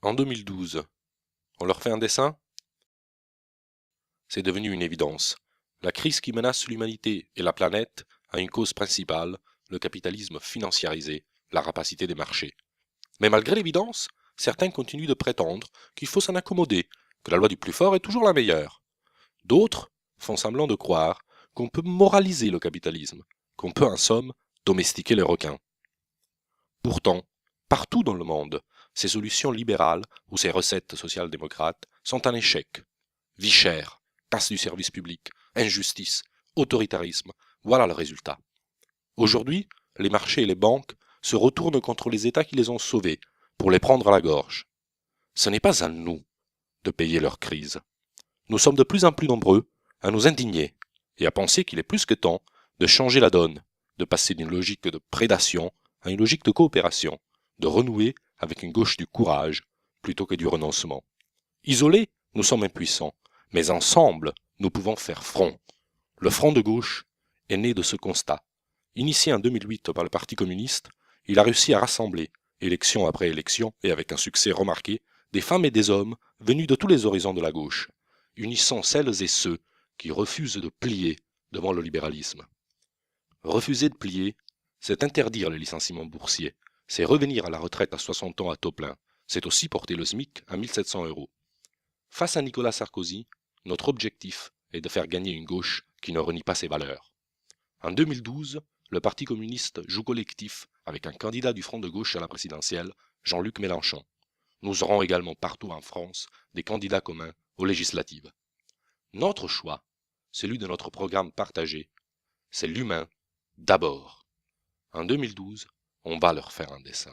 En 2012, on leur fait un dessin? C'est devenu une évidence. La crise qui menace l'humanité et la planète a une cause principale, le capitalisme financiarisé, la rapacité des marchés. Mais malgré l'évidence, certains continuent de prétendre qu'il faut s'en accommoder, que la loi du plus fort est toujours la meilleure. D'autres font semblant de croire qu'on peut moraliser le capitalisme, qu'on peut en somme domestiquer les requins. Pourtant, partout dans le monde, ces solutions libérales ou ces recettes social-démocrates sont un échec. Vie chère, casse du service public, injustice, autoritarisme, voilà le résultat. Aujourd'hui, les marchés et les banques se retournent contre les États qui les ont sauvés pour les prendre à la gorge. Ce n'est pas à nous de payer leur crise. Nous sommes de plus en plus nombreux à nous indigner et à penser qu'il est plus que temps de changer la donne, de passer d'une logique de prédation à une logique de coopération, de renouer avec une gauche du courage plutôt que du renoncement. Isolés, nous sommes impuissants, mais ensemble, nous pouvons faire front. Le Front de gauche est né de ce constat. Initié en 2008 par le Parti communiste, il a réussi à rassembler, élection après élection et avec un succès remarqué, des femmes et des hommes venus de tous les horizons de la gauche, unissant celles et ceux qui refusent de plier devant le libéralisme. Refuser de plier, c'est interdire le licenciement boursier, c'est revenir à la retraite à 60 ans à taux plein, c'est aussi porter le SMIC à 1700 €. Face à Nicolas Sarkozy, notre objectif est de faire gagner une gauche qui ne renie pas ses valeurs. En 2012, le Parti communiste joue collectif avec un candidat du Front de gauche à la présidentielle, Jean-Luc Mélenchon. Nous aurons également partout en France des candidats communs aux législatives. Notre choix, celui de notre programme partagé, c'est l'humain d'abord. En 2012, on va leur faire un dessin.